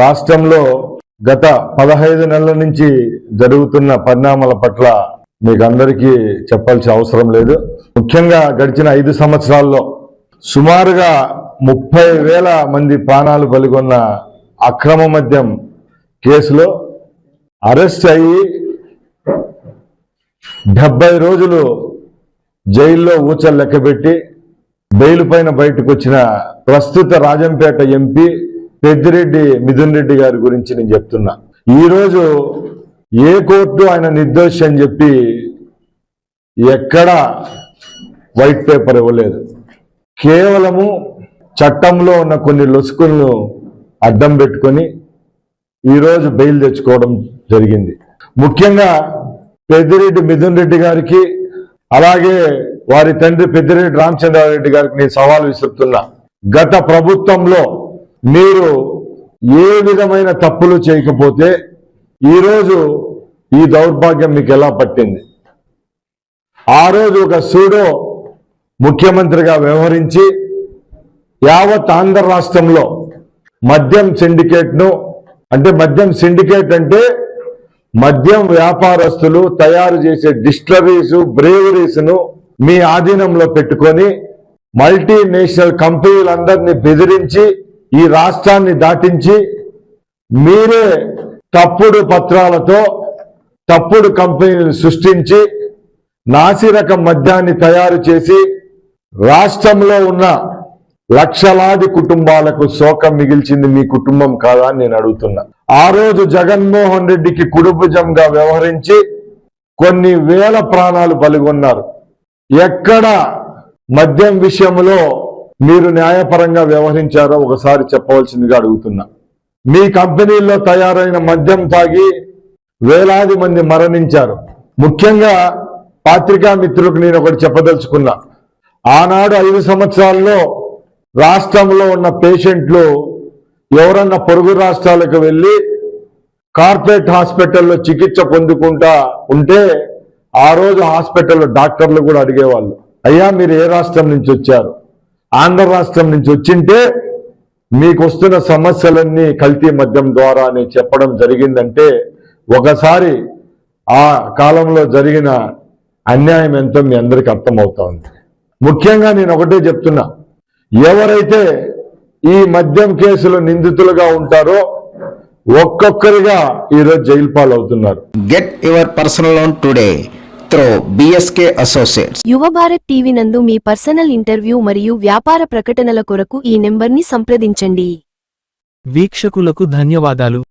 రాష్ట్రంలో గత 15 నెలల నుంచి జరుగుతున్న పరిణామాల పట్ల మీకు అందరికీ చెప్పాల్సిన అవసరం లేదు. ముఖ్యంగా గడిచిన 5 సంవత్సరాల్లో సుమారుగా 30,000 మంది ప్రాణాలు బలిగొన్న అక్రమ మద్యం కేసులో అరెస్ట్ అయ్యి 70 రోజులు జైల్లో ఊచలు లెక్కబెట్టి బెయిల్ పైన బయటకు వచ్చిన ప్రస్తుత రాజంపేట ఎంపీ పెద్దిరెడ్డి మిథున్ రెడ్డి గారి గురించి నేను చెప్తున్నా. ఈరోజు ఏ కోర్టు ఆయన నిర్దోషి అని చెప్పి ఎక్కడ వైట్ పేపర్ ఇవ్వలేదు. కేవలము చట్టంలో ఉన్న కొన్ని లొసుకులను అడ్డం పెట్టుకొని ఈరోజు బెయిల్ తెచ్చుకోవడం జరిగింది. ముఖ్యంగా పెద్దిరెడ్డి మిథున్ రెడ్డి గారికి అలాగే వారి తండ్రి పెద్దిరెడ్డి రామచంద్రారెడ్డి గారికి నేను సవాల్ విసురుతున్నా. గత ప్రభుత్వంలో మీరు ఏ విధమైన తప్పులు చేయకపోతే ఈరోజు ఈ దౌర్భాగ్యం మీకు ఎలా పట్టింది? ఆ రోజు ఒక సూడో ముఖ్యమంత్రిగా వ్యవహరించి యావత్ ఆంధ్ర రాష్ట్రంలో మద్యం సిండికేట్ను మద్యం సిండికేట్ అంటే మద్యం వ్యాపారస్తులు తయారు చేసే డిస్టిలరీస్ బ్రేవరీస్ను మీ ఆధీనంలో పెట్టుకొని మల్టీనేషనల్ కంపెనీలందరినీ బెదిరించి ఈ రాష్ట్రాన్ని దాటించి మీరే తప్పుడు పత్రాలతో తప్పుడు కంపెనీలు సృష్టించి నాసిరకం మద్యాన్ని తయారు చేసి రాష్ట్రంలో ఉన్న లక్షలాది కుటుంబాలకు శోకం మిగిల్చింది మీ కుటుంబం కాదా అని నేను అడుగుతున్నా. ఆ రోజు జగన్మోహన్ రెడ్డికి కుడిభుజంగా వ్యవహరించి కొన్ని వేల ప్రాణాలు బలిగొన్నారు. ఎక్కడ మద్యం విషయంలో మీరు న్యాయపరంగా వ్యవహరించారో ఒకసారి చెప్పవలసిందిగా అడుగుతున్నా. మీ కంపెనీల్లో తయారైన మద్యం తాగి వేలాది మంది మరణించారు. ముఖ్యంగా పాత్రికా మిత్రులకు నేను ఒకటి చెప్పదలుచుకున్నా. ఆనాడు 5 సంవత్సరాల్లో రాష్ట్రంలో ఉన్న పేషెంట్లు ఎవరన్నా పొరుగు రాష్ట్రాలకు వెళ్ళి కార్పొరేట్ హాస్పిటల్లో చికిత్స పొందుకుంటా ఉంటే ఆ రోజు హాస్పిటల్లో డాక్టర్లు కూడా అడిగేవాళ్ళు, అయ్యా మీరు ఏ రాష్ట్రం నుంచి వచ్చారు? ఆంధ్ర రాష్ట్రం నుంచి వచ్చింటే మీకు వస్తున్న సమస్యలన్నీ కల్తీ మద్యం ద్వారా అని చెప్పడం జరిగిందంటే ఒకసారి ఆ కాలంలో జరిగిన అన్యాయం ఎంతో మీ అందరికీ అర్థమవుతా ఉంది. ముఖ్యంగా నేను ఒకటే చెప్తున్నా, ఎవరైతే ఈ మద్యం కేసులో నిందితులుగా ఉంటారో ఒక్కొక్కరిగా ఈరోజు జైలు పాలవుతున్నారు. Get your personal loan today through BSK associates. Yuva Bharat TV నందు మీ పర్సనల్ ఇంటర్వ్యూ మరియు వ్యాపార ప్రకటనల కొరకు ఈ నెంబర్ని సంప్రదించండి. వీక్షకులకు ధన్యవాదాలు.